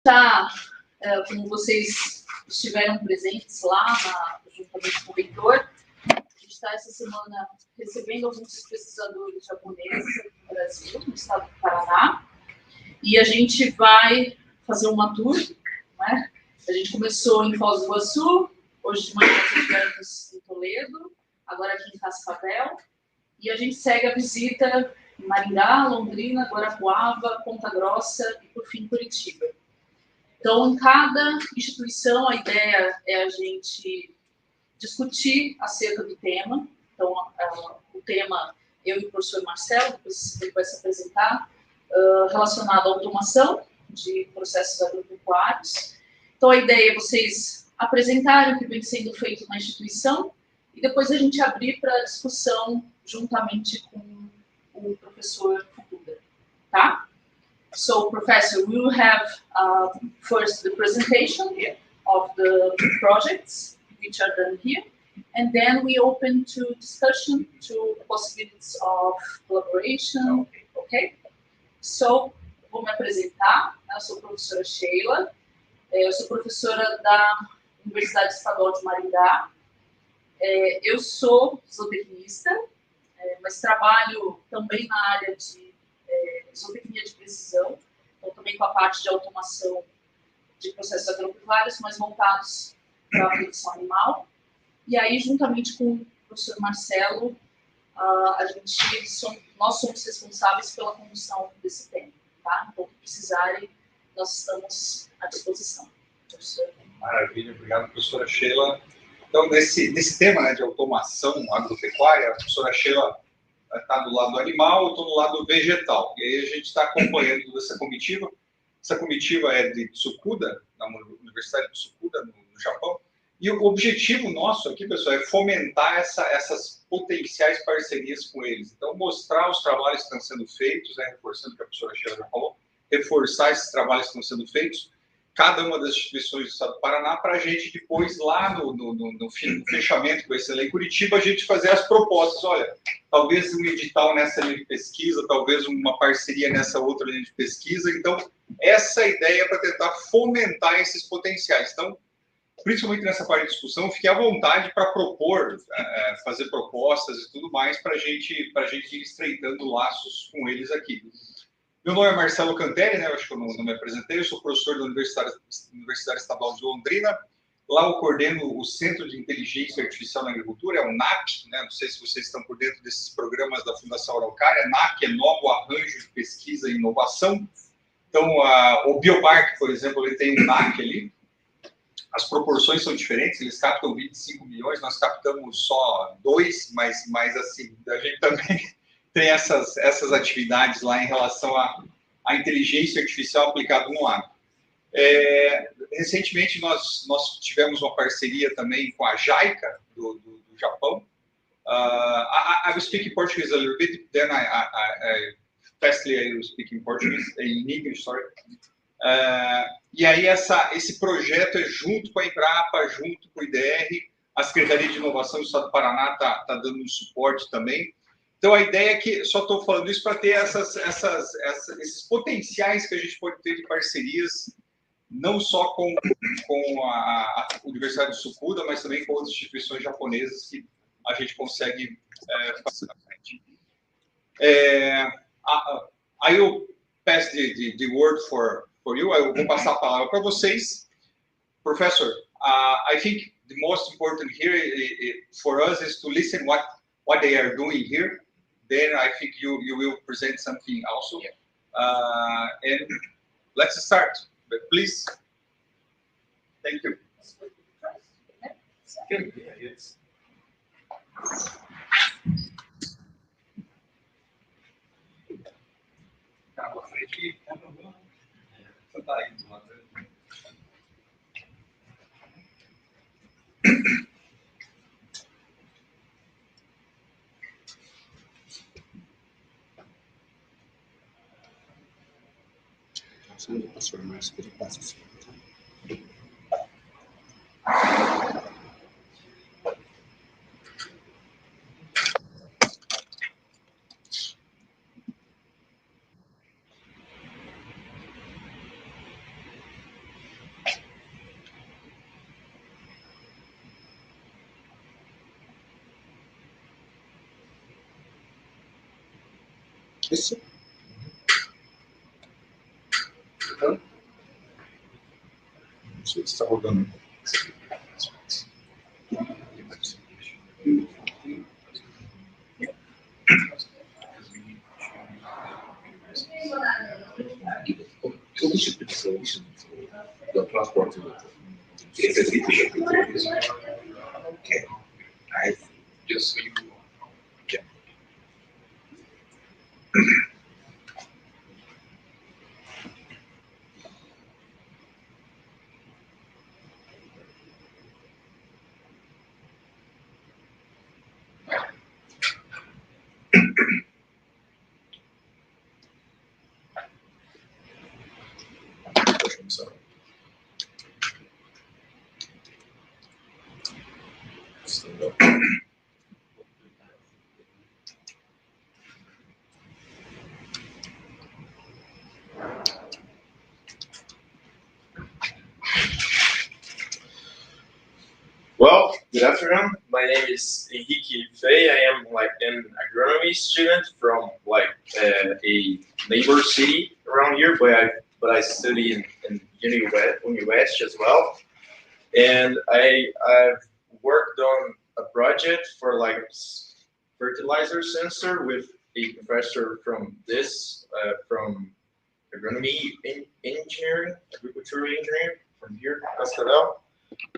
Tá, como vocês estiveram presentes lá, juntamente com o reitor, a gente está essa semana recebendo alguns pesquisadores japoneses aqui no Brasil, no estado do Paraná, e a gente vai fazer uma tour, né? A gente começou em Foz do Iguaçu, hoje de manhã nós estivemos em Toledo, agora aqui em Cascavel, e a gente segue a visita em Maringá, Londrina, Guarapuava, Ponta Grossa e, por fim, Curitiba. Então, em cada instituição, a ideia é a gente discutir acerca do tema. Então, o tema, eu e o professor Marcelo, depois ele vai se apresentar, relacionado à automação de processos agropecuários. Então, a ideia é vocês apresentarem o que vem sendo feito na instituição e depois a gente abrir para discussão juntamente com o professor Fukuda, tá? So, Professor, we will have first the presentation of the projects which are done here, and then we open to discussion, to possibilities of collaboration. Okay? So, vou me apresentar. Eu sou a professora Sheila, eu sou professora da Universidade Estadual de Maringá. Eu sou zootecnista, mas trabalho também na área de zootecnia de precisão, então também com a parte de automação de processos agropecuários, mas voltados para a produção animal. E aí, juntamente com o professor Marcelo, nós somos responsáveis pela condução desse tema, tá? Então, se precisarem, nós estamos à disposição. Professor. Maravilha, obrigado, professora Sheila. Então, nesse tema, né, de automação agropecuária, a professora Sheila está do lado do animal, eu estou do lado vegetal. E aí a gente está acompanhando essa comitiva. Essa comitiva é de Tsukuda, na Universidade de Tsukuda, no Japão. E o objetivo nosso aqui, pessoal, é fomentar essas potenciais parcerias com eles. Então, mostrar os trabalhos que estão sendo feitos, né, reforçando o que a professora Sheila já falou, reforçar esses trabalhos que estão sendo feitos, cada uma das instituições do estado do Paraná, para a gente depois, lá no fechamento com esse lei em Curitiba, a gente fazer as propostas. Olha, talvez um edital nessa linha de pesquisa, talvez uma parceria nessa outra linha de pesquisa. Então, essa ideia é para tentar fomentar esses potenciais. Então, principalmente nessa parte de discussão, fique à vontade para propor, fazer propostas e tudo mais, para a gente ir estreitando laços com eles aqui. Meu nome é Marcelo Cantelli, né? Eu acho que eu não me apresentei. Eu sou professor da Universidade Estadual de Londrina. Lá eu coordeno o Centro de Inteligência Artificial na Agricultura, é o NAP, né? Não sei se vocês estão por dentro desses programas da Fundação Araucária. NAP é Novo Arranjo de Pesquisa e Inovação. Então, o Bioparque, por exemplo, ele tem um NAP ali. As proporções são diferentes, eles captam 25 milhões, nós captamos só 2, mas assim, a gente também tem essas atividades lá em relação à inteligência artificial aplicada no agro. Recentemente, nós tivemos uma parceria também com a JICA, do Japão. I will speak in Portuguese a little bit, then fastly I will speak in Portuguese, in English, sorry. E aí esse projeto é junto com a Embrapa, junto com o IDR, a Secretaria de Inovação do Estado do Paraná está dando um suporte também. Então, a ideia é que, só estou falando isso para ter esses potenciais que a gente pode ter de parcerias, não só com a Universidade de Tsukuda, mas também com outras instituições japonesas que a gente consegue passar na frente. I will pass the word for you. Eu vou passar a palavra para vocês. Professor, I think the most important here for us is to listen what they are doing here. Then I think you will present something also. And let's start. But please. Thank you. O professor Márcio, ele passa assim. Isso. Então, Não sei se está rodando. Todo tipo de serviço do transporte okay. I just so you can. So. Well, good afternoon. My name is Henrique Fey. I am like an agronomy student from like a neighbor city around here, but I study in UNIOESTE as well. And I've worked on a project for like fertilizer sensor with a professor from from agronomy engineering, agricultural engineering from here, Cascavel.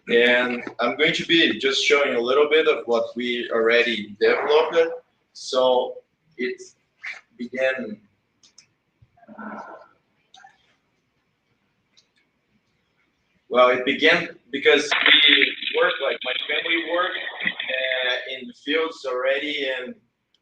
And I'm going to be just showing a little bit of what we already developed. So it began. Well, it began because we work, like my family work in the fields already, and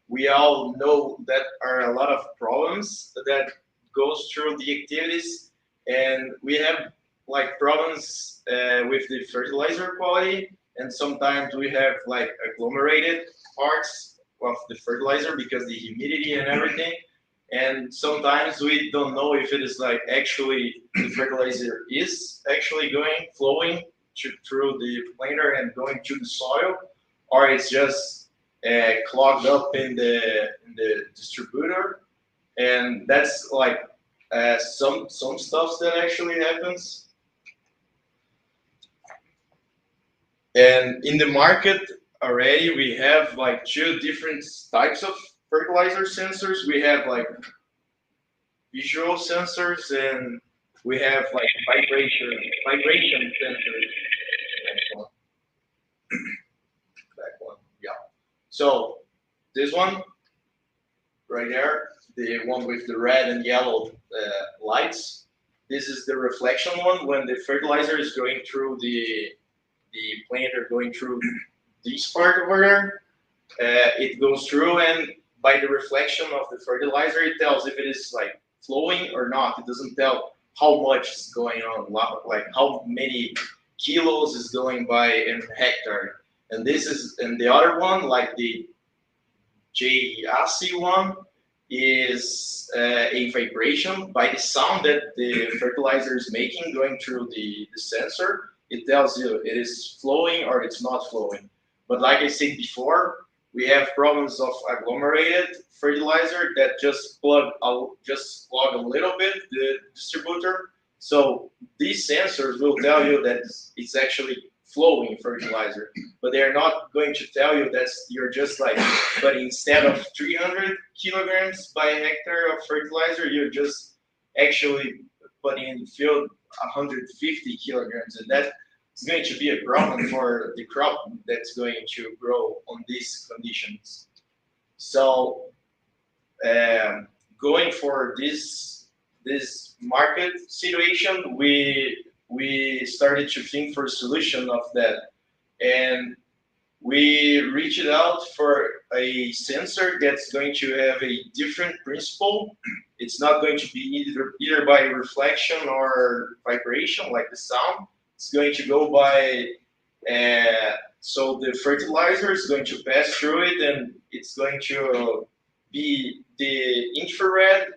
we all know that are a lot of problems that goes through the activities, and we have like problems with the fertilizer quality, and sometimes we have like agglomerated parts of the fertilizer because the humidity and everything. And sometimes we don't know if it is like actually the fertilizer is actually flowing through the planter and going to the soil, or it's just clogged up in the distributor. And that's like some stuff that actually happens. And in the market already, we have like two different types of fertilizer sensors. We have like visual sensors, and we have like vibration sensors. Back one, yeah. So this one right there, the one with the red and yellow lights. This is the reflection one when the fertilizer is going through the planter, going through this part over there. It goes through, and by the reflection of the fertilizer, it tells if it is like flowing or not. It doesn't tell how much is going on, like how many kilos is going by in hectare. And this is, and the other one, like the JAC one, is a vibration by the sound that the fertilizer is making going through the sensor. It tells you it is flowing or it's not flowing. But like I said before, we have problems of agglomerated fertilizer that just plug a little bit the distributor. So these sensors will tell you that it's actually flowing fertilizer, but they're not going to tell you that you're just like, but instead of 300 kilograms by hectare of fertilizer, you're just actually putting in the field 150 kilograms, and that is going to be a problem for the crop that's going to grow on these conditions. So going for this market situation, we started to think for a solution of that, and we reached out for a sensor that's going to have a different principle. It's not going to be either by reflection or vibration, like the sound. It's going to go by, so the fertilizer is going to pass through it, and it's going to be the infrared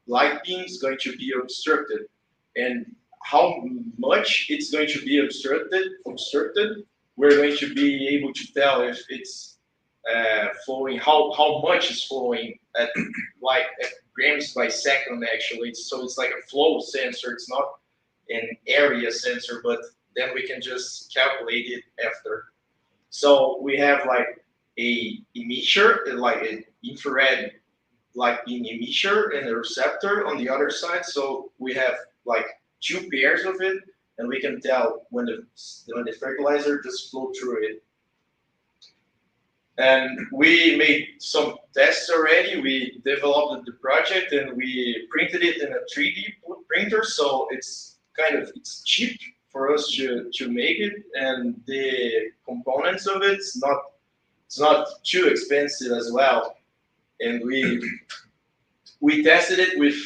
light beam is going to be obstructed. And how much it's going to be obstructed, we're going to be able to tell if it's flowing, how much is flowing at like at grams by second actually. So it's like a flow sensor. It's not an area sensor, but then we can just calculate it after. So we have like a emisser, like an infrared like beam emisser and a receptor on the other side. So we have like two pairs of it, and we can tell when the fertilizer just flow through it. And we made some tests already. We developed the project and we printed it in a 3D printer. So it's it's cheap for us to make it, and the components of it's not too expensive as well. And we tested it with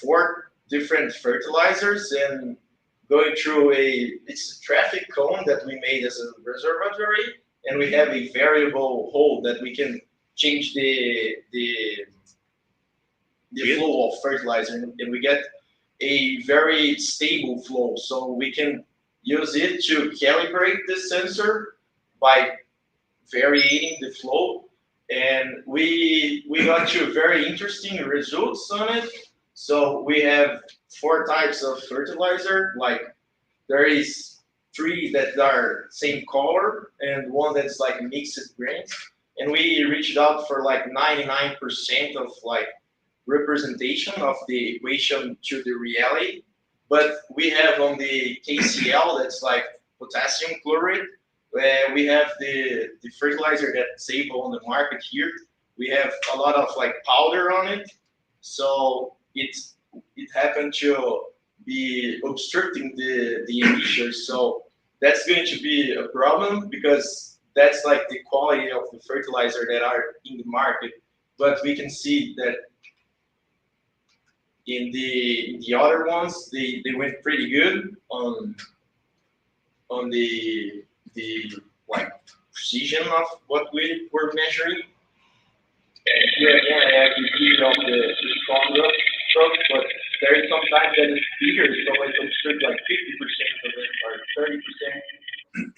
4 different fertilizers and going through it's a traffic cone that we made as a reservatory, and we have a variable hole that we can change the flow of fertilizer, and we get a very stable flow. So we can use it to calibrate the sensor by varying the flow, and we got to very interesting results on it. So we have 4 types of fertilizer. Like there is 3 that are same color and 1 that's like mixed grains, and we reached out for like 99% of like representation of the equation to the reality. But we have on the KCl, that's like potassium chloride, where we have the fertilizer that's able on the market here. We have a lot of like powder on it, so it happened to be obstructing the emitters. So that's going to be a problem, because that's like the quality of the fertilizer that are in the market. But we can see that in the other ones, they went pretty good on the like precision of what we were measuring. And here again, I have the view of the stronger stroke, but there is sometimes that it's bigger, so it obstructs like 50% of it or 30%.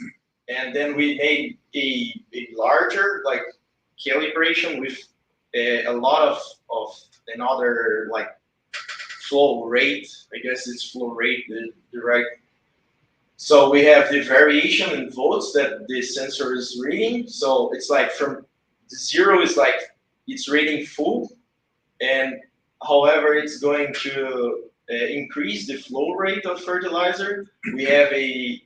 And then we made a larger like calibration with a lot of another like flow rate. I guess it's flow rate, the right. So we have the variation in volts that the sensor is reading. So it's like from the 0 is like it's reading full, and however it's going to increase the flow rate of fertilizer, we have a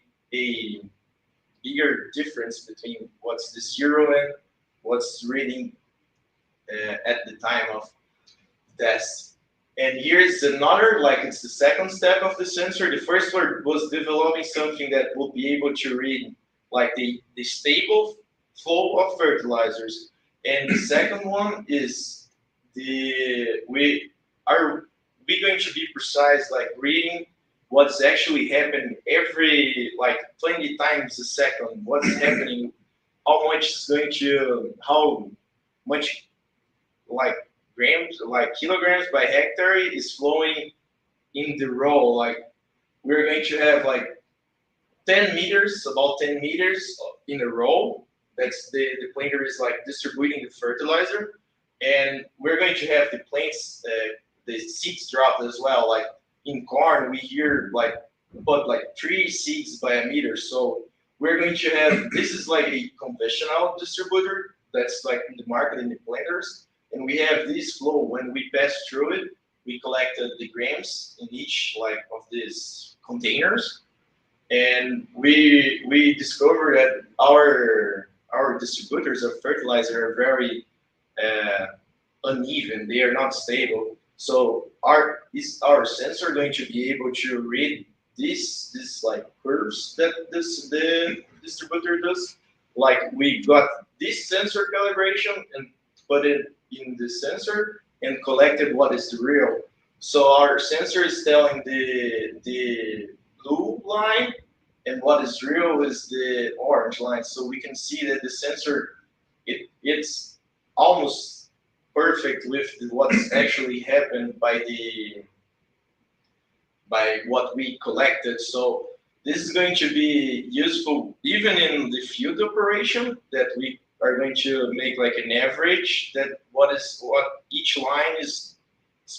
bigger difference between what's the 0 and what's reading at the time of test. And here's another, like it's the second step of the sensor. The first one was developing something that will be able to read like the stable flow of fertilizers. And the second one is we're going to be precise, like reading what's actually happening every like 20 times a second. What's happening, how much like grams, like kilograms by hectare is flowing in the row. Like we're going to have like 10 meters, about 10 meters in a row. That's the planter is like distributing the fertilizer, and we're going to have the plants, the seeds dropped as well. Like in corn, we hear like about like 3 seeds by a meter. So we're going to have, this is like a conventional distributor that's like in the market in the planters. And we have this flow. When we pass through it, we collected the grams in each like of these containers, and we discovered that our distributors of fertilizer are very uneven. They are not stable. So is our sensor going to be able to read this like curves that the distributor does? Like we got this sensor calibration and put it in the sensor and collected what is the real. So our sensor is telling the blue line, and what is real is the orange line. So we can see that the sensor, it's almost perfect with what's actually happened by what we collected. So this is going to be useful even in the field operation that we are going to make like an average that what each line is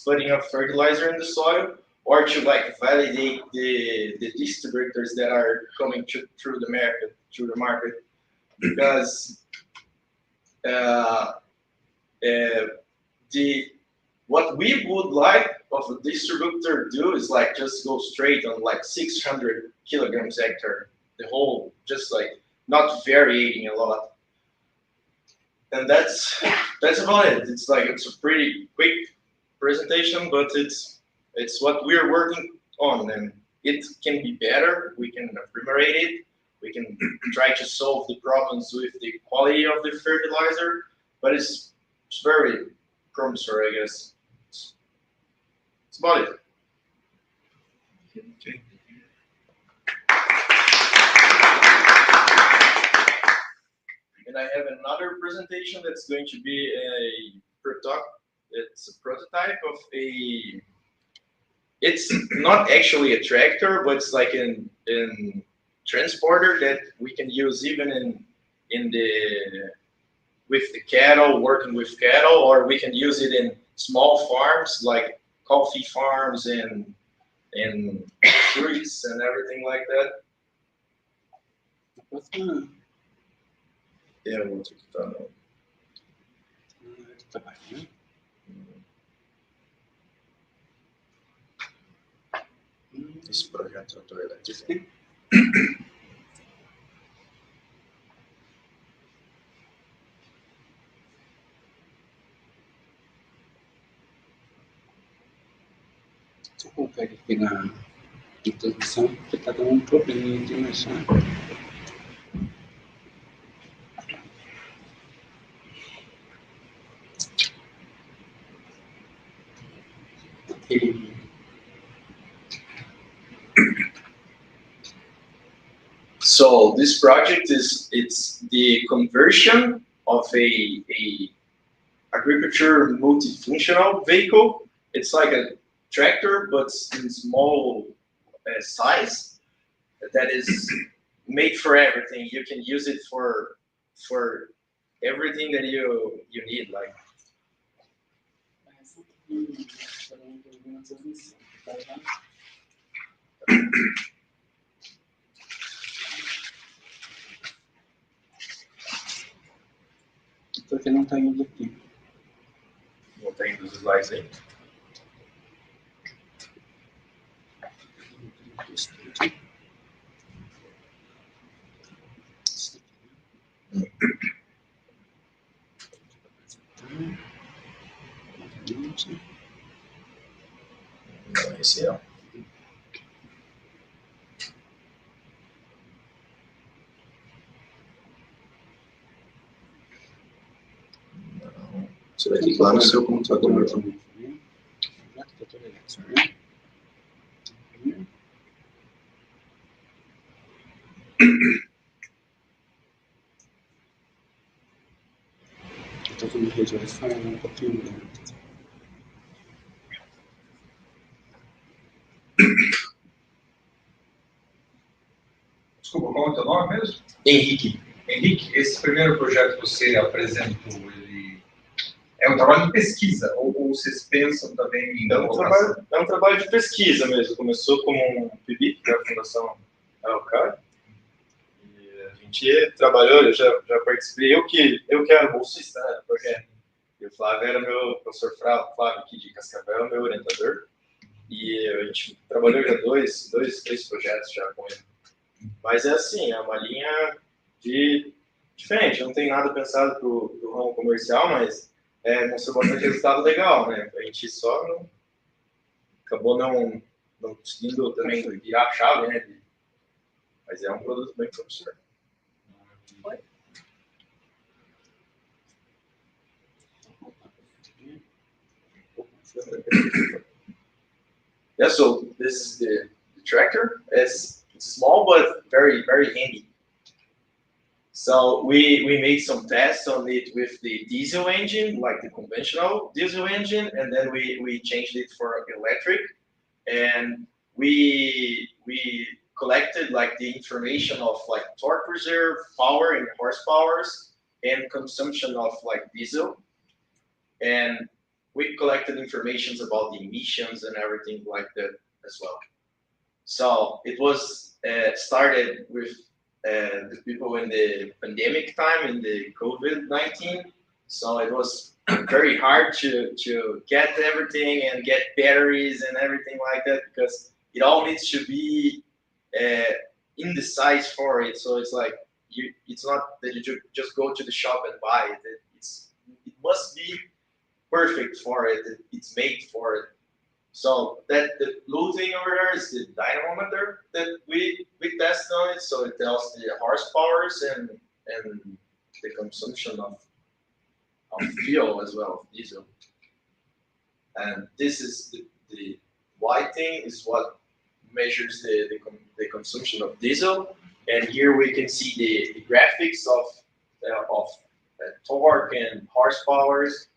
putting of fertilizer in the soil, or to like validate the distributors that are coming through the market, because what we would like of a distributor do is like just go straight on like 600 kilograms hectare, the whole, just like not varying a lot. And that's about it. It's like, it's a pretty quick presentation, but it's what we're working on, and it can be better. We can remunerate it. We can try to solve the problems with the quality of the fertilizer, but it's very promissory, I guess. It's about it. Okay. And I have another presentation that's going to be it's a prototype of it's not actually a tractor, but it's like in transporter that we can use even with the cattle, working with cattle, or we can use it in small farms like coffee farms and fruits and everything like that. Yeah, we'll take it down. Esse projeto autoelétrico. Você consegue aqui na transmissão, porque está dando um problema de imagem. So this project it's the conversion of a agriculture multifunctional vehicle. It's like a tractor, but in small size, that is made for everything. You can use it for everything that you need, like. Porque não está indo aqui. Não está indo os slides aí. Não, esse não. Você vai ter que ir lá no seu computador. Estou com a rede Wi-Fi um pouquinho lenta. Desculpa, qual é o teu nome mesmo? Henrique. Henrique, esse primeiro projeto que você apresentou, ele é um trabalho de pesquisa, ou vocês pensam também em colocação? É um trabalho de pesquisa mesmo. Começou como um PIB, que é a Fundação Quer. E a gente trabalhou, eu já participei, eu que era bolsista, né, do projeto. E o Flávio era meu professor Flávio aqui de Cascavel, meu orientador. E a gente trabalhou já três projetos já com ele. Mas é assim, é uma linha diferente, não tem nada pensado pro ramo comercial, mas mostrou bastante resultado legal, né? A gente só acabou não conseguindo também virar a chave, né? Mas é um produto bem promissor. Yeah, so this is the tractor. It's small but very, very handy. So we made some tests on it with the diesel engine, like the conventional diesel engine, and then we changed it for electric, and we collected like the information of like torque reserve, power and horsepowers, and consumption of like diesel, and we collected information about the emissions and everything like that as well. So it was started with the people in the pandemic time, in the COVID-19. So it was very hard to get everything and get batteries and everything like that, because it all needs to be in the size for it. So it's like it's not that you just go to the shop and buy it. It must be perfect for it. It's made for it. So that the blue thing over there is the dynamometer that we test on it. So it tells the horsepowers and the consumption of fuel as well, diesel. And this is the white thing is what measures the consumption of diesel. And here we can see the graphics of torque and horsepowers.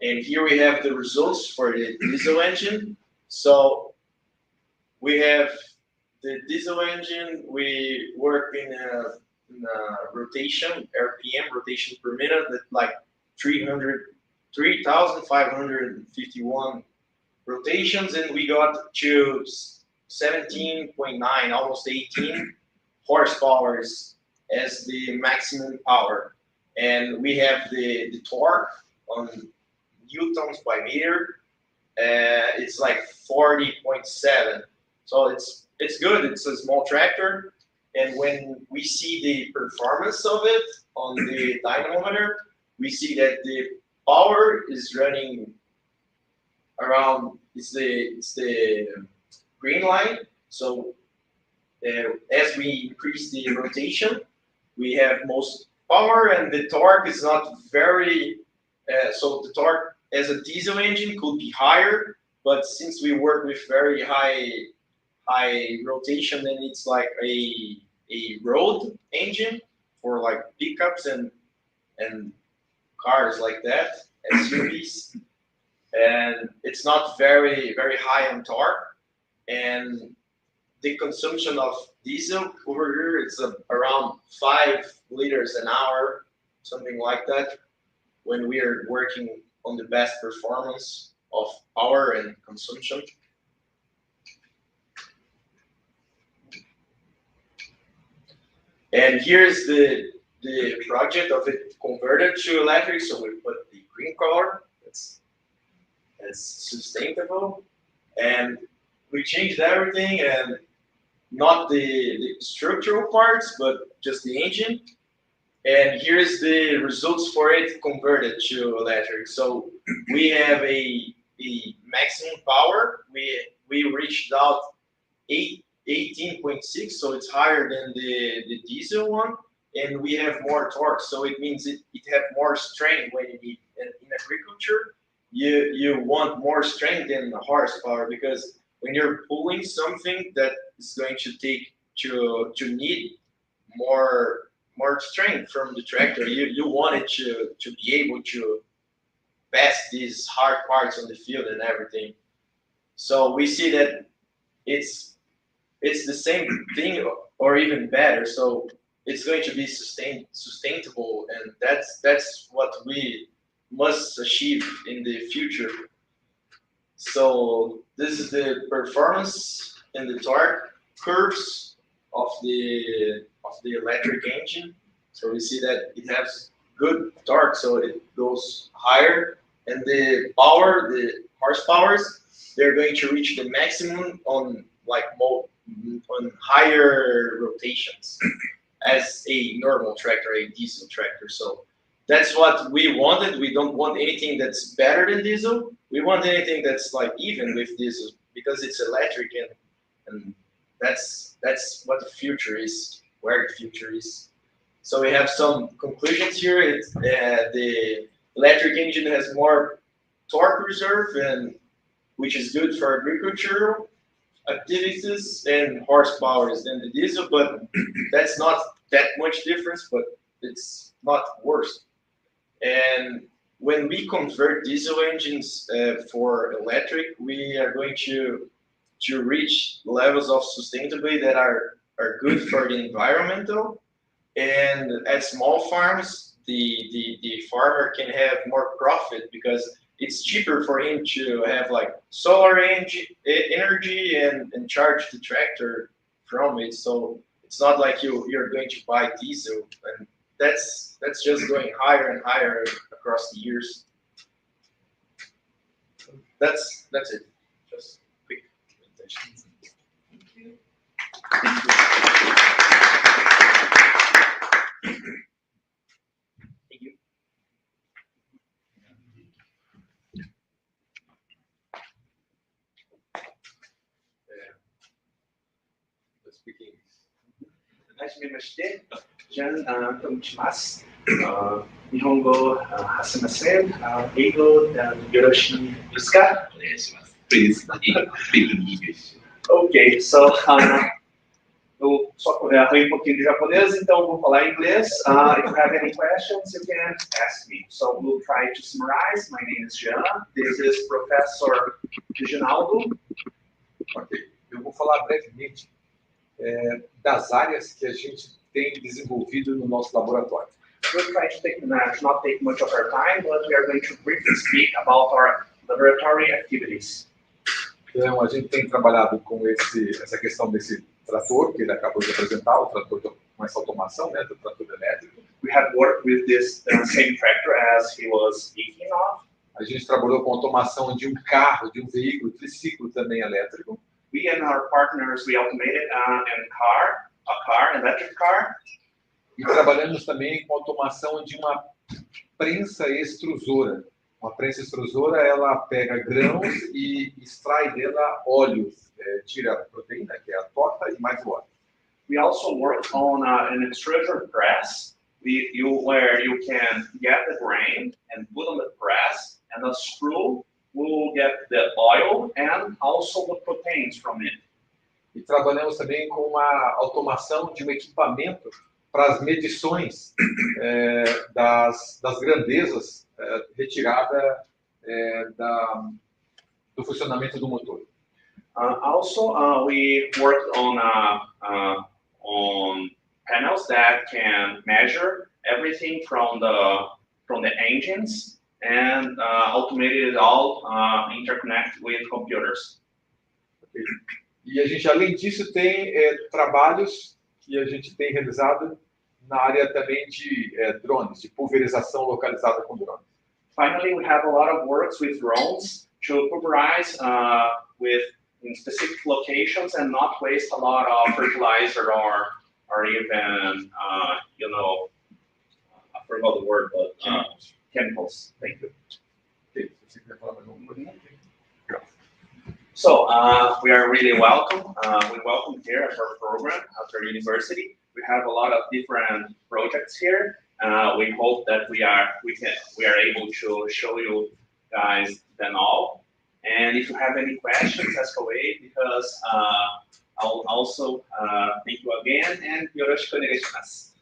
And here we have the results for the diesel engine. So we have the diesel engine. We work in a rotation, RPM, rotation per minute, that like 3,551 rotations, and we got to 17.9, almost 18 horsepowers as the maximum power. And we have the torque on newtons by meter. It's like 40.7. So it's good. It's a small tractor. And when we see the performance of it on the dynamometer, we see that the power is running around, it's the green line. So as we increase the rotation, we have most power, and the torque is not very, so the torque as a diesel engine could be higher, but since we work with very high rotation, then it's like a road engine for like pickups and cars like that, SUVs, and it's not very high on torque. And the consumption of diesel over here, it's around 5 liters an hour, something like that, when we are working on the best performance of power and consumption. And here's the project of it converted to electric. So we put the green color, it's sustainable, and we changed everything, and not the structural parts, but just the engine. And here's the results for it converted to electric. So we have a maximum power. We reached out 18.6, so it's higher than the diesel one, and we have more torque. So it means it has more strength. When in agriculture, you want more strength than the horsepower, because when you're pulling something that is going to take to need more strength from the tractor, you want it to be able to pass these hard parts on the field and everything. So we see that it's the same thing or even better. So it's going to be sustainable, and that's what we must achieve in the future. So this is the performance and the torque curves of the electric engine. So we see that it has good torque, so it goes higher, and the power, the horsepowers, they're going to reach the maximum on on higher rotations as a normal tractor, a diesel tractor. So that's what we wanted. We don't want anything that's better than diesel. We want anything that's like even with diesel, because it's electric, and that's what the future is, where the future is. So we have some conclusions here. The electric engine has more torque reserve, and which is good for agricultural activities, and horsepower than the diesel, but that's not that much difference, but it's not worse. And when we convert diesel engines for electric, we are going to reach levels of sustainability that are good for the environmental. And at small farms, the farmer can have more profit because it's cheaper for him to have like solar energy and charge the tractor from it. So it's not like you're going to buy diesel, and that's just going higher and higher across the years. That's it. Just quick presentation. Thank you. Thank you. Thank you. Speaking. はじめまして、ジャンと申します。日本語話せません。英語よろしいですか？お願いします。Please speak in English. Okay, so eu só falei um pouquinho de japonês, então vou falar em inglês. If you have any questions, you can ask me. So we'll try to summarize. My name is Jean. This is Professor Reginaldo. Ok, eu vou falar brevemente das áreas que a gente tem desenvolvido no nosso laboratório. We'll try to not take much of our time, but we are going to briefly speak about our laboratory activities. Então, a gente tem trabalhado com essa questão desse trator que ele acabou de apresentar, o trator com essa automação, né, do trator elétrico. We have worked with this same tractor as he was speaking of. A gente trabalhou com automação de um carro, de um veículo triciclo também elétrico. We and our partners, we automated an electric car. E trabalhamos também com automação de uma prensa extrusora. Uma prensa extrusora, ela pega grãos e extrai dela óleos, tira a proteína, que é a torta, e mais o óleo. We also worked on an extrusion press, where you can get the grain and put on the press, and a screw will get the oil and also the proteins from it. E trabalhamos também com uma automação de um equipamento para as medições das grandezas retirada do funcionamento do motor. Also, we worked on panels that can measure everything from the engines and automated it all interconnect with computers. E a gente, além disso, tem trabalhos que a gente tem realizado na área também de drones, de pulverização localizada com drones. Finally, we have a lot of works with drones to pulverize in specific locations and not waste a lot of fertilizer or even, I forgot the word, but chemicals. Thank you. So we are really welcome. We welcome here at our program at our university. We have a lot of different projects here. We hope that we are able to show you guys them all. And if you have any questions, ask away, because I'll also thank you again, and yoroshiku onegai shimasu.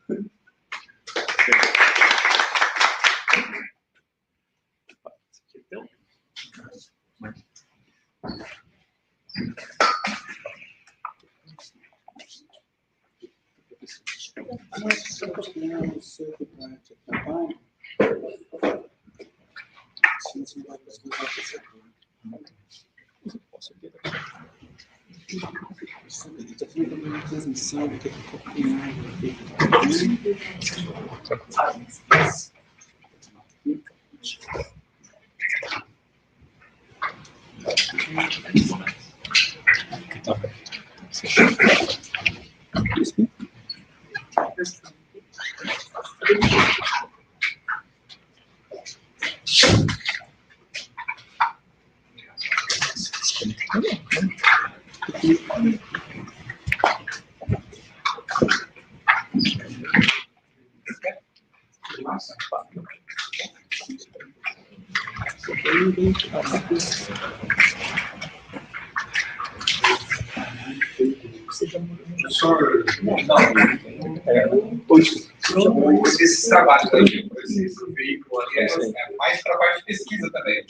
Esse trabalho também, esse veículo ali, é mais trabalho de pesquisa também.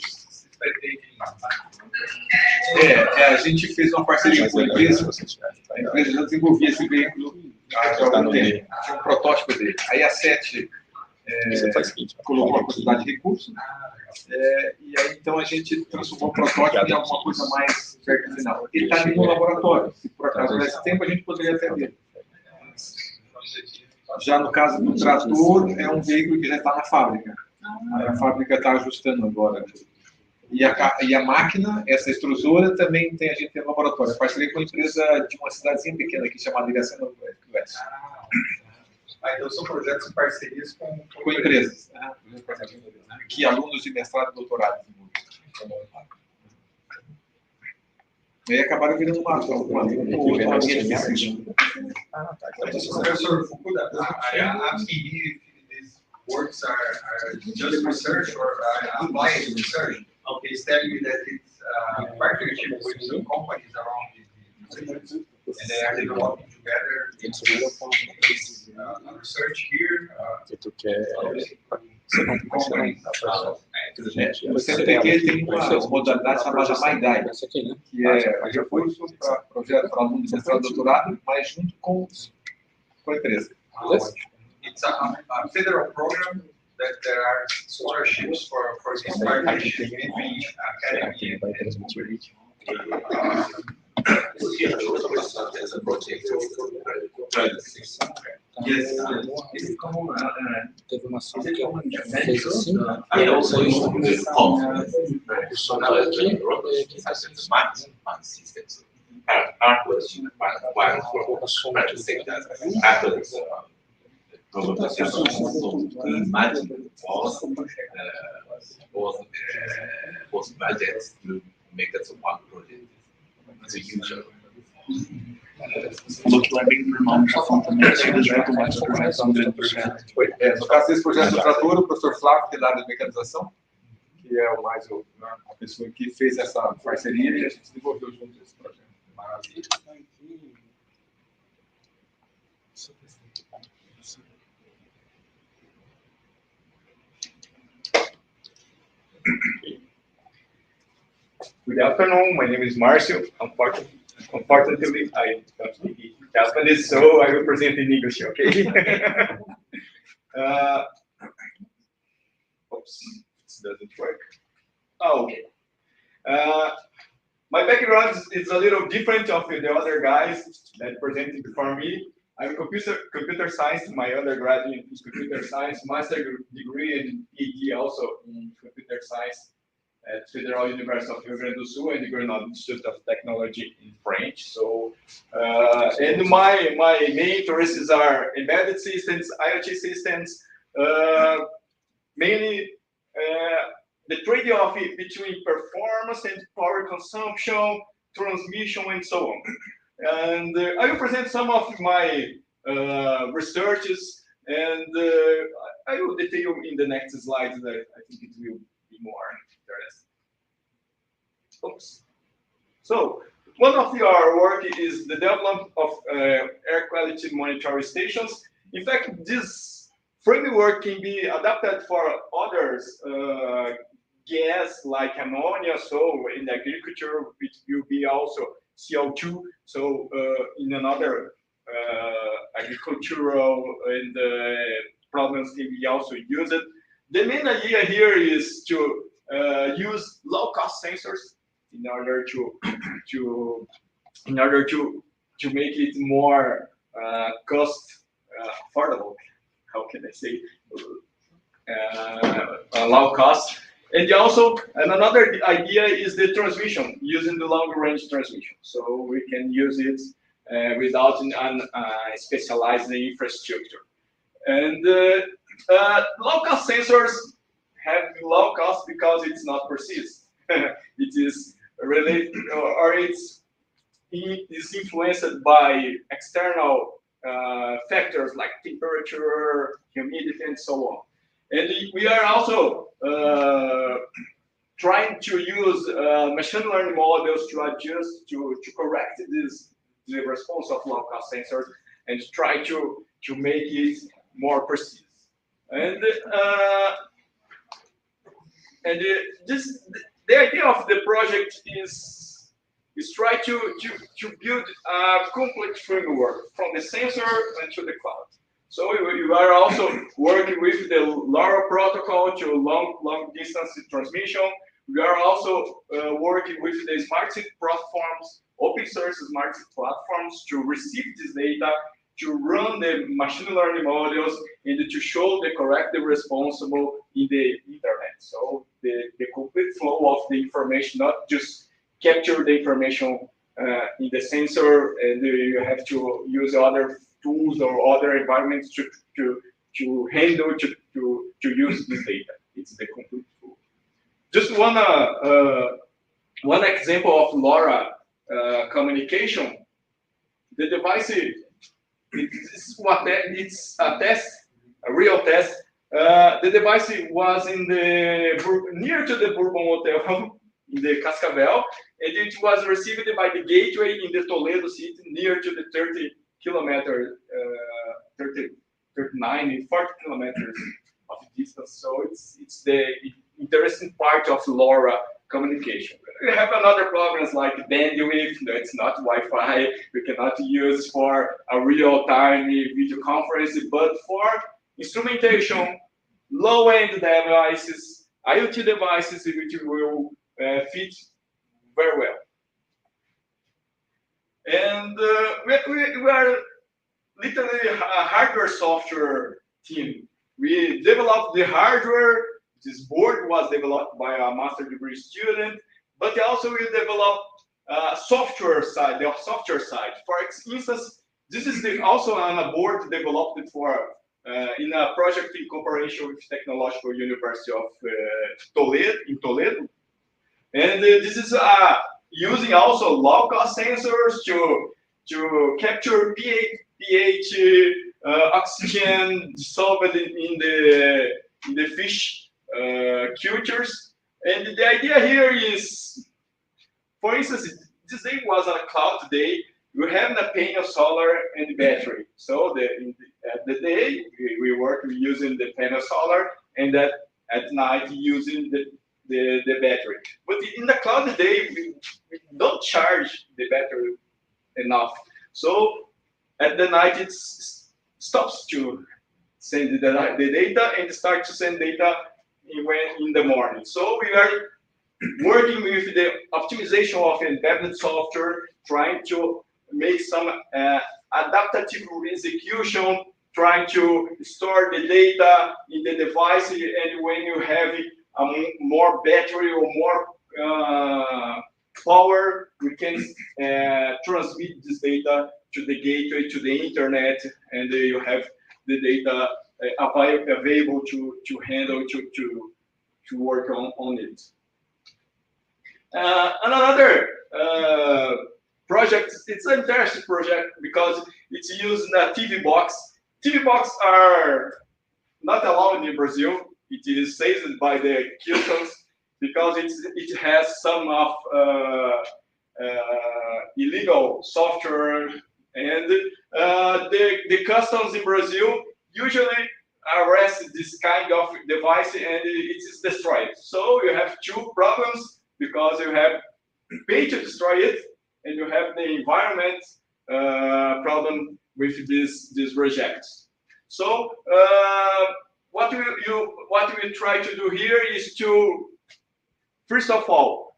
A gente fez uma parceria com a empresa já desenvolvia esse veículo já há algum tempo, tinha um protótipo dele. Aí a 7 colocou uma quantidade de recursos, e aí então a gente transformou o protótipo em alguma coisa mais vertical. Ele está ali no laboratório, se por acaso tivesse tempo a gente poderia até ver. Já no caso do trator, é um veículo que já está na fábrica. A fábrica está ajustando agora. E a máquina, essa extrusora, também a gente tem no laboratório. Eu parceria com uma empresa de uma cidadezinha pequena aqui chamada Direção do Oeste. Então são projetos em parcerias com empresas. Que alunos de mestrado e doutorado. E aí acabaram virando uma Professor Fukuda, these works are just research or applied research. Okay, he's telling me that it's partnership with some companies around the city, and they are developing together research here. O CNPq tem uma modalidade chamada MyDai, que é recurso para projeto para alunos de mestrado e doutorado, mas junto com a empresa. It's a federal program that there are scholarships for this partnership between academy Teve uma ação que ela fez assim, e ela saiu o som aqui, was budgets to make that one project. It's a huge. Falou que lá bem normal, no Japão também, as filhas juntam mais para começar um grande projeto. No caso desse projeto do trator, o professor Flávio, que é da área de mecanização, que é a pessoa que fez essa parceria e a gente desenvolveu junto esse projeto. Maravilha. Good afternoon. My name is Marcio. Unfortunately, I don't speak Japanese, so I will present in English. Okay. Oops, it doesn't work. Oh, okay. My background is a little different of the other guys that presented before me. I'm computer science. My undergraduate is computer science, master degree and PhD also in computer science at Federal University of Rio Grande do Sul and the Grenoble Institute of Technology in French. So, and my main interests are embedded systems, IoT systems, mainly the trade-off between performance and power consumption, transmission, and so on. And I will present some of my researches, and I will detail in the next slides that I think it will be more interesting. Oops. So one of our work is the development of air quality monitoring stations. In fact, this framework can be adapted for others gas like ammonia. So in agriculture, it will be also CO2. So in another agricultural and problems can be also used. The main idea here is to use low-cost sensors in order to make it more cost affordable. How can I say? Low cost. And also, another idea is the transmission, using the long-range transmission. So we can use it without specialized infrastructure. And low-cost sensors have low cost because it's not precise. It is related, or it is influenced by external factors like temperature, humidity, and so on. And we are also trying to use machine learning models to adjust, to correct the response of low-cost sensors and try to make it more precise. And the idea of the project is try to build a complete framework from the sensor and to the cloud. So we are also working with the LoRa protocol to long distance transmission. We are also working with the smart city platforms, open source smart city platforms to receive this data, to run the machine learning models, and to show the correct responsible in the internet. So the complete flow of the information, not just capture the information in the sensor, and you have to use other tools or other environments to handle, to use this data. It's the complete flow. Just one example of LoRa communication. The device, it's a test, a real test. The device was in near to the Bourbon Hotel in the Cascavel, and it was received by the gateway in the Toledo city, near to the 30 kilometers, 39, 40 kilometers of distance. So it's the interesting part of LoRa communication. We have another problems like bandwidth. It's not Wi-Fi. We cannot use for a real-time video conference, but for instrumentation, low-end devices, IoT devices, which will fit very well. And we are literally a hardware software team. We developed the hardware. This board was developed by a master degree student, but also we developed software side, the software side. For instance, this is also on a board developed for in a project in cooperation with Technological University of Toledo, in Toledo. And this is using also low-cost sensors to capture pH, oxygen dissolved in the fish cultures. And the idea here is, for instance, this day was a cloud day. We have a panel, solar, and battery. So at the day we work using the panel solar, and at night using the battery. But in the cloud day we don't charge the battery enough. So at the night it stops to send the data and start to send data in the morning. So we are working with the optimization of embedded software, trying to make some adaptive execution, trying to store the data in the device, and when you have more battery or more power, we can transmit this data to the gateway, to the internet, and you have the data available to handle, to work on it. Another project, it's an interesting project because it's using a TV box. TV boxes are not allowed in Brazil. It is saved by the customs because it has some of illegal software, and the customs in Brazil usually arrest this kind of device and it is destroyed. So you have two problems, because you have paid to destroy it, and you have the environment problem with these rejects. So what we try to do here is to, first of all,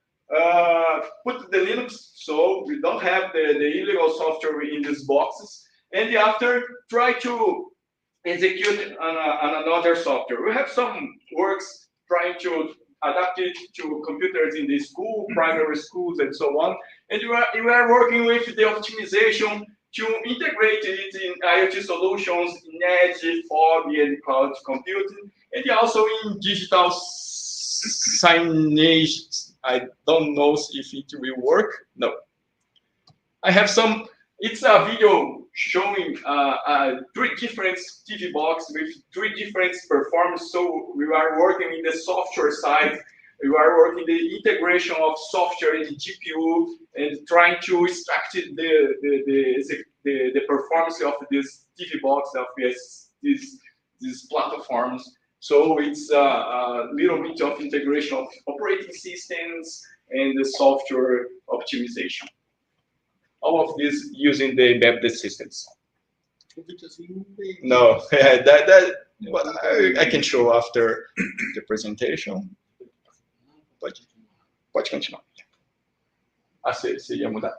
put the Linux, so we don't have the illegal software in these boxes, and after try to execute on another software. We have some works trying to adapt it to computers in the school, primary schools, and so on. And we are working with the optimization to integrate it in IoT solutions, in edge, fog, and cloud computing, and also in digital signage. I don't know if it will work. No. I have some, it's a video showing 3 different TV boxes with 3 different performance. So we are working in the software side. We are working the integration of software in the GPU and trying to extract the performance of this TV box of these platforms. So it's a little bit of integration of operating systems and the software optimization. All of this using the embedded systems. No, that well, I can show after the presentation. Pode continuar. Ah, você ia mudar?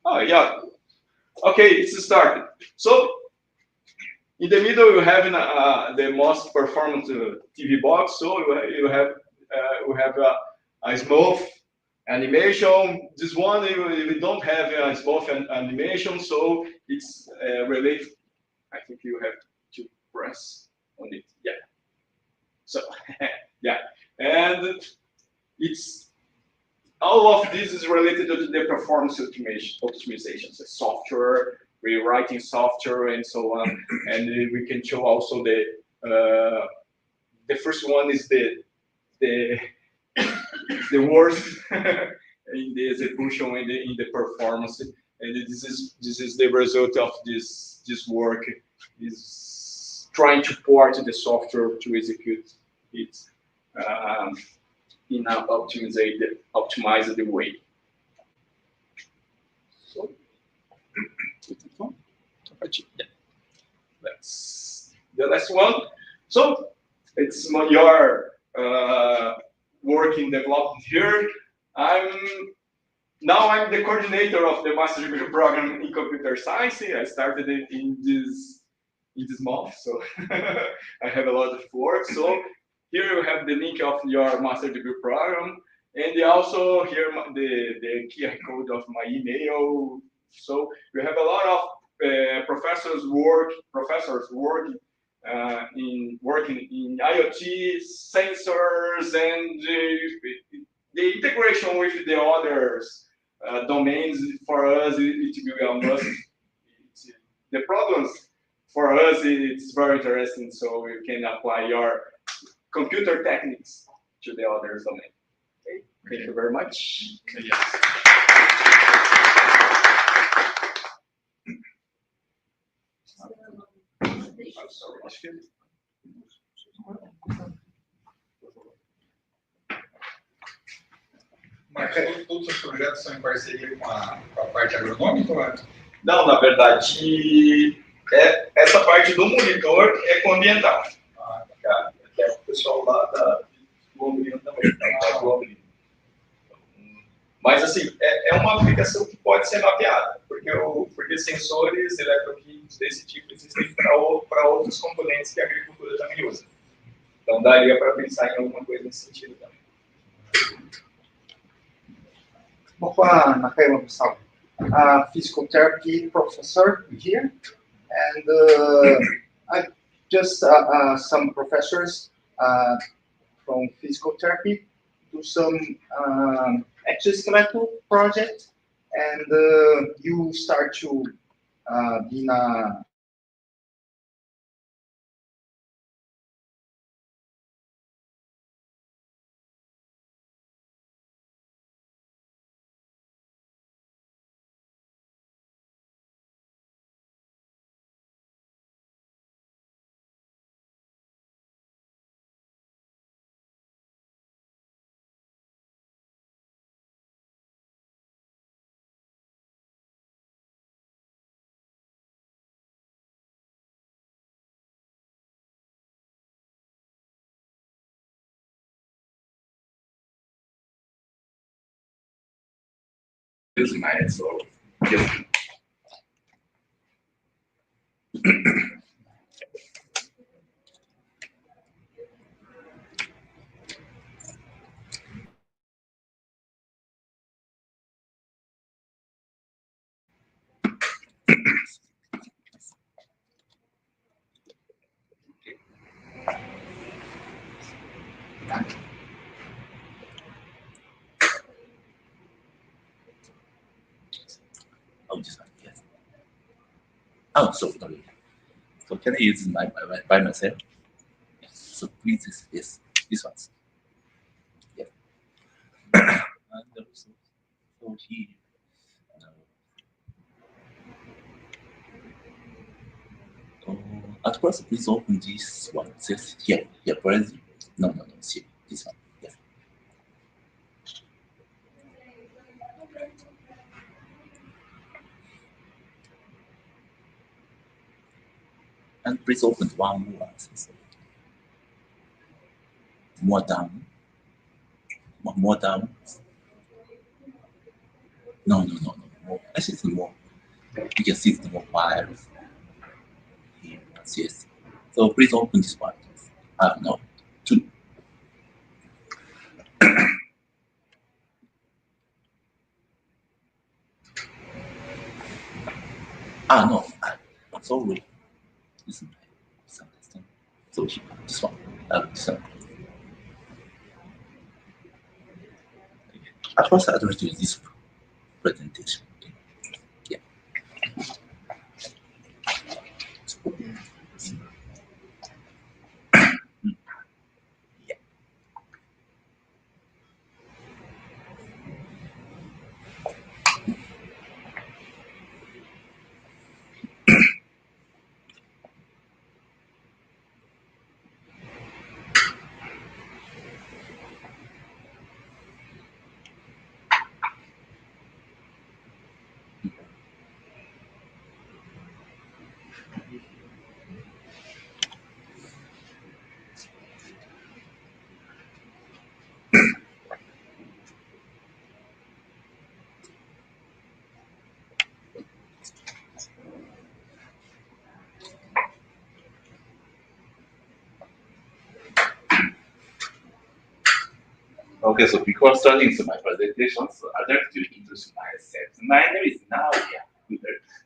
Oh, yeah. Okay, it's started. So, in the middle, you have the most performant TV box. So you have we have a smooth animation. This one we don't have a smooth animation, so it's related. I think you have to press on it. Yeah. So yeah, and it's all of this is related to the performance optimizations, the software, rewriting software, and so on. And we can show also the first one is the worst in the execution and in the performance. And this is the result of this work, is trying to port the software to execute it in an optimized way. So that's the last one. So it's your work in development here. I'm the coordinator of the master degree program in computer science. I started it in this month, so I have a lot of work. So here you have the link of your master degree program, and also here the QR code of my email. So we have a lot of professors working in IoT sensors, and the integration with the others domains for us it will be a must. The problems for us it's very interesting, so we can apply your computer techniques to the other domain. Okay, thank you very much. Yes. Marcelo, todos os projetos são em parceria com a parte agronômica? Ou é? Não, na verdade, essa parte do monitor é com ambiental. Que é o pessoal lá do Ambiente também. Mas, assim, é uma aplicação que pode ser mapeada, porque sensores eletroquímicos desse tipo existem para outros componentes que a agricultura também usa. Então, daria para pensar em alguma coisa nesse sentido também. Opa, Nakayama pessoal. Physical therapy professor here, and I just some professors from physical therapy do some exoskeletal project, and you start to be in a So just this one, yes. Oh, so sorry. So can I use by myself? Yes. So please, yes, this one. Yeah. And also, so here. At first, please open this one. This here, please. No, see this one. Yeah. And please open one more. More down. More down. No. More. Actually, it's more. You can see the more files. Yes. So please open this one. No. 2. No. Sorry. This is so this one. This one. At first, I don't do this presentation. Yeah. Yeah. Okay, so before starting my presentation, so I'd like to introduce myself. My name is Naoya,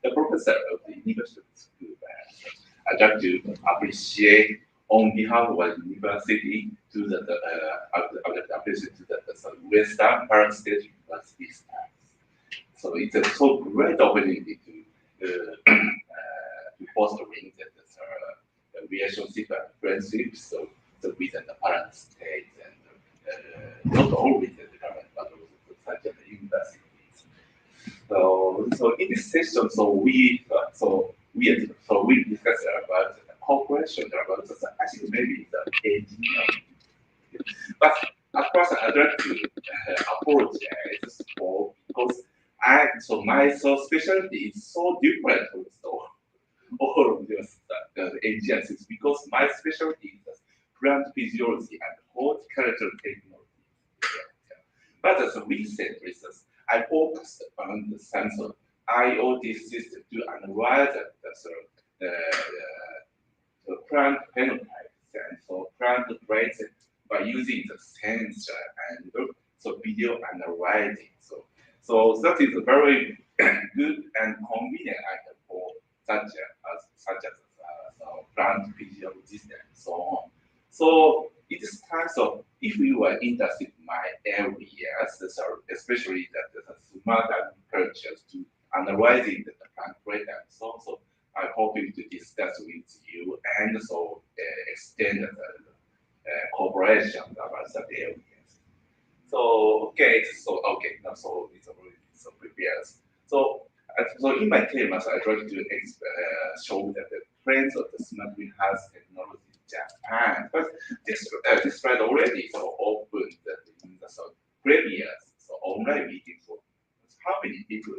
the professor of the University School. I'd like to appreciate on behalf of the university to the appreciate to the UNIOESTE Paraná State University staff. So it's a so great opportunity to fostering the relationship and friendship. So within the Paraná State and not always at the government, but also such as the universities. So in this session, we discuss about cooperation about actually maybe the engineering. But of course, I'd like to apologize for because my specialty is so different from all of the agencies because my specialty is plant physiology and horticultural technology. But as a recent research, I focused on the sensor IoT system to analyze the plant phenotypes and so plant traits by using the sensor and video analyzing. So that is a very good and convenient item for such as plant physiologist and so on. So it is time. So if you are interested in my areas, especially the smart agriculture to analyzing the plant data and so on, so I'm hoping to discuss with you and so extend the cooperation about that areas. So now so it's already so prepared. So in my claim, I try to show that the trends of the smart greenhouse technology in Japan. But this slide already so opened in the previous online meeting. So how many people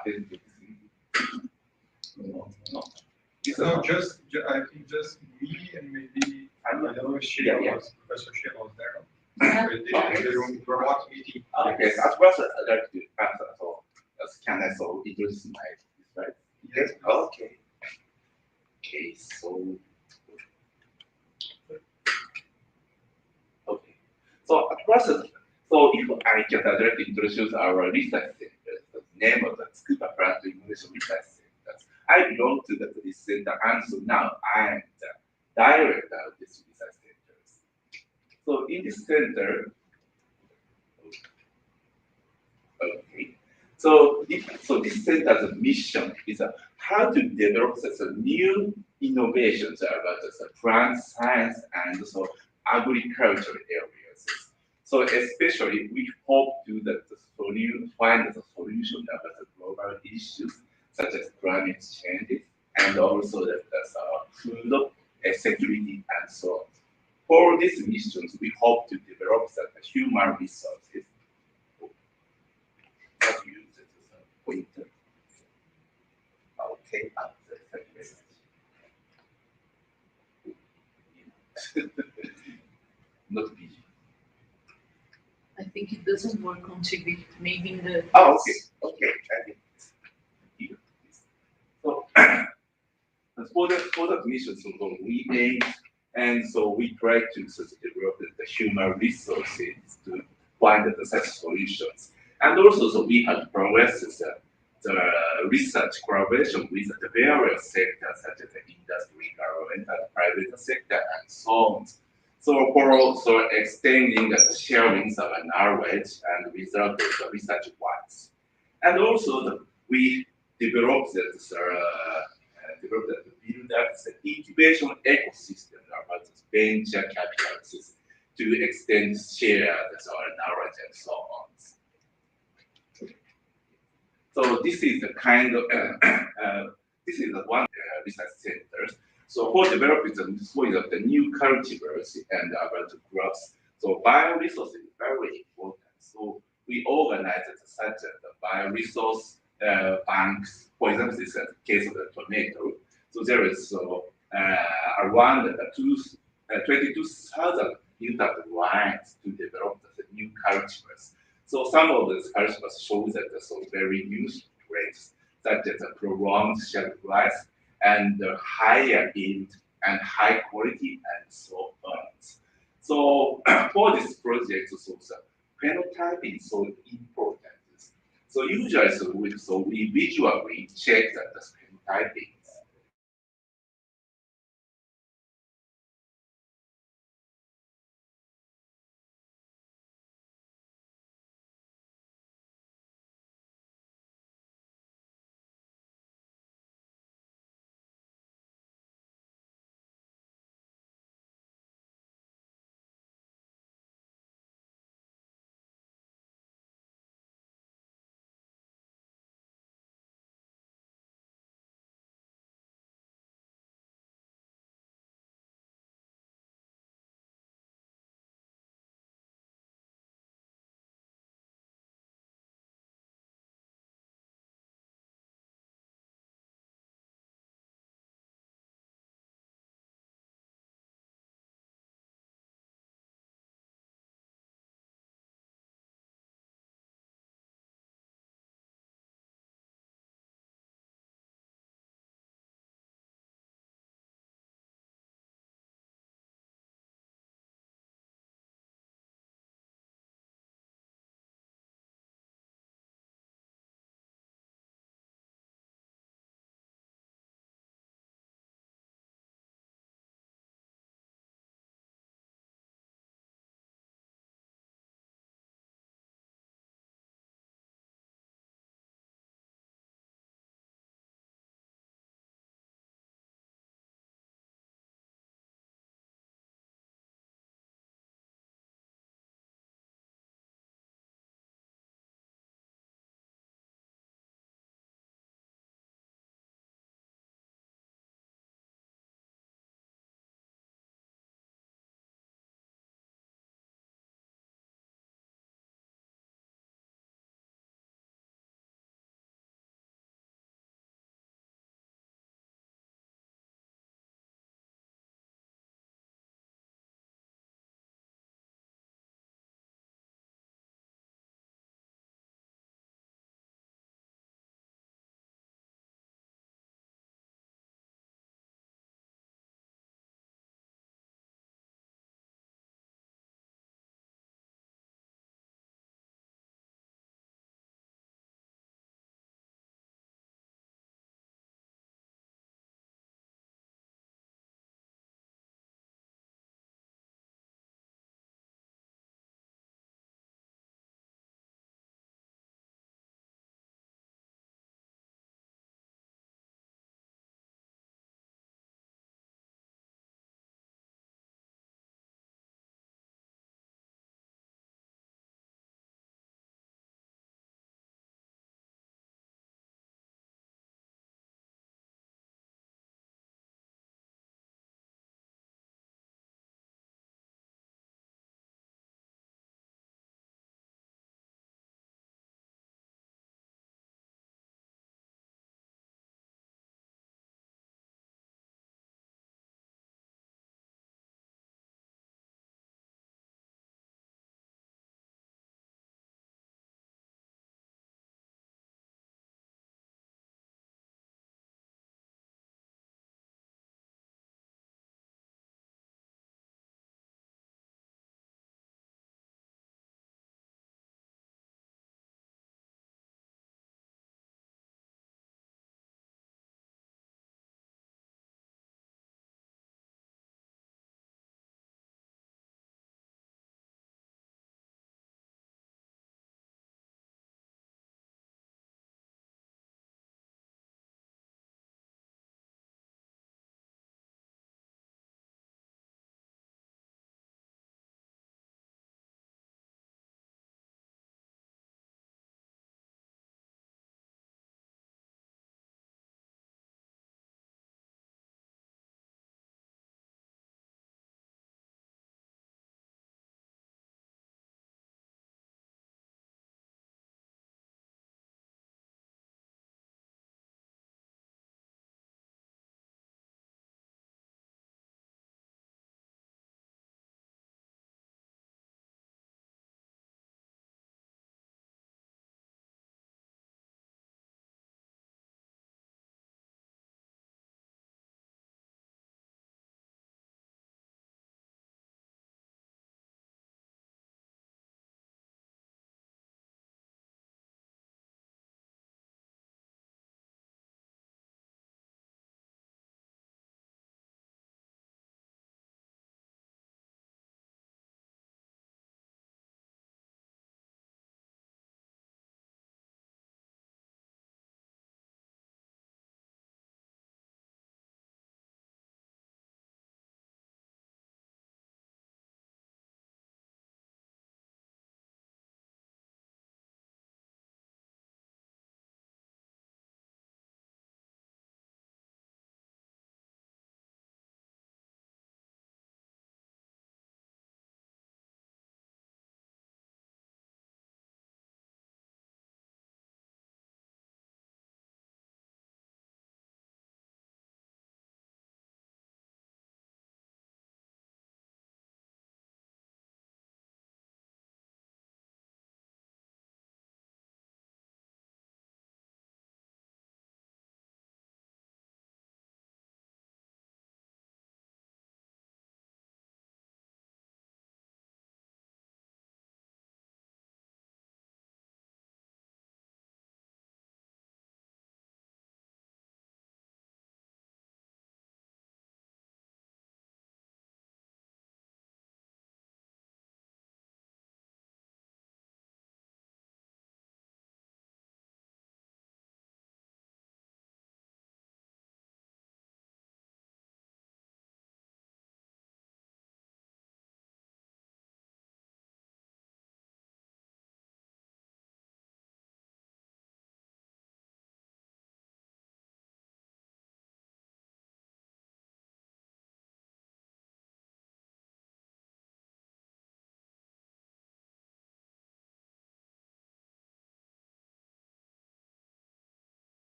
attended this meeting? No. No, I think just me and maybe Sheila Professor Sheila was there. The remote meeting. Okay, at first I'd like to answer. So can I so introduce my slide? Yes. Okay. Okay, so at first, so if I can directly introduce our research center, the name of the Scuba Plant Innovation Research Center. I belong to the research center, and so now I am the director of this research center. So in this center, okay. So this center's mission is how to develop new innovations about the plant science and so agricultural areas. So especially we hope to find the solution about the global issues such as climate change and also the food security and so on. For these missions, we hope to develop the human resources. Okay, Not PG. I think it doesn't work on TV. Maybe in the. Oh, okay. Okay. I think here. So for the mission, so we aim, and so we try to sort of develop the human resources to find the such solutions. And also, so we have progressed the research collaboration with the various sectors such as the industry, government, and private sector, and so on. So for extending the sharing of knowledge and result of the research works. And also we developed the build up the incubation ecosystem about the venture capitalists to extend share our knowledge and so on. So this is the kind of this is the one research centers. So for developing the new cultivars and about growth. So bioresource is very important. So we organize such as the bioresource banks. For example, this is the case of the tomato. So there is around 22,000 unit lines to develop the new cultivars. So some of these cultivars show that very useful traits, such as a prolonged shelf life and higher yield and high quality and so on. So for this project, so the phenotyping is so important. So usually, we visually check that the phenotyping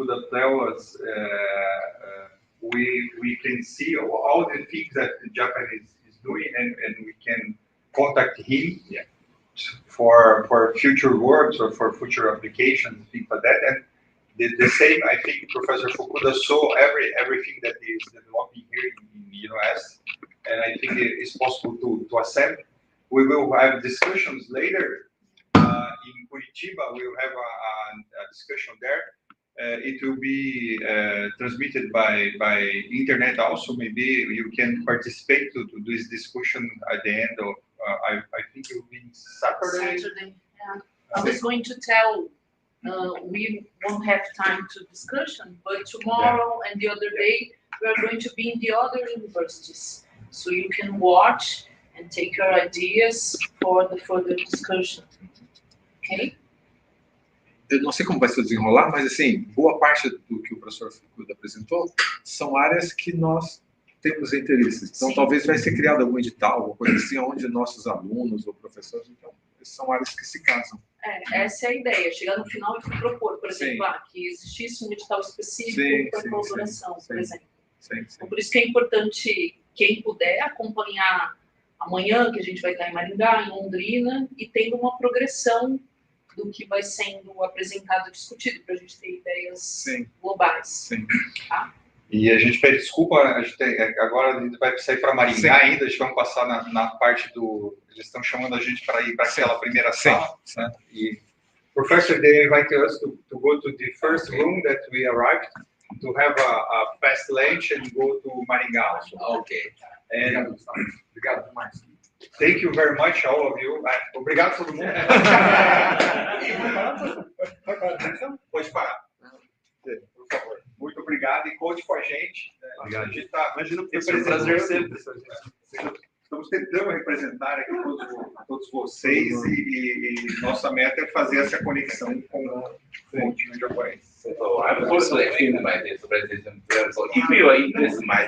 Fukuda tell us, we can see all the things that Japan is doing, and we can contact him for future works or for future applications, things like that. And the same, I think Professor Fukuda saw everything that is developing here in the UNIOESTE, and I think it's possible to accept. We will have discussions later in Curitiba. We will have a discussion there. It will be transmitted by internet also. Maybe you can participate to this discussion at the end of, I think it will be Saturday. Yeah. I was going to tell, we won't have time to discussion, but tomorrow and the other day, we are going to be in the other universities. So you can watch and take your ideas for the further discussion. Okay? Eu não sei como vai se desenrolar, mas assim, boa parte do que o professor Fukuda apresentou são áreas que nós temos interesse. Então, Sim. talvez vai ser criado algum edital, alguma coisa assim, onde nossos alunos ou professores, então, são áreas que se casam. Essa é a ideia, chegar no final e propor, por exemplo, que existisse um edital específico para colaboração, por exemplo. Então, por isso que é importante, quem puder, acompanhar amanhã, que a gente vai estar em Maringá, em Londrina, e tendo uma progressão do que vai sendo apresentado e discutido, para a gente ter ideias globais. Tá? E a gente pede desculpa, agora a gente vai sair para Maringá ainda, eles vão passar na parte do... Eles estão chamando a gente para ir para aquela primeira sala. Né? E Professor, they invited us to go to the first room that we arrived, to have a fast lunch and go to Maringá also. Okay. And, obrigado demais. Thank you very much, all of you. Obrigado todo mundo. Pode parar. Por favor. Muito obrigado e conte com a gente. A gente está representando. Estamos tentando representar aqui todos vocês e nossa meta é fazer essa conexão com o time japonês. So I'm also explained by this presentation. So if you are interested in my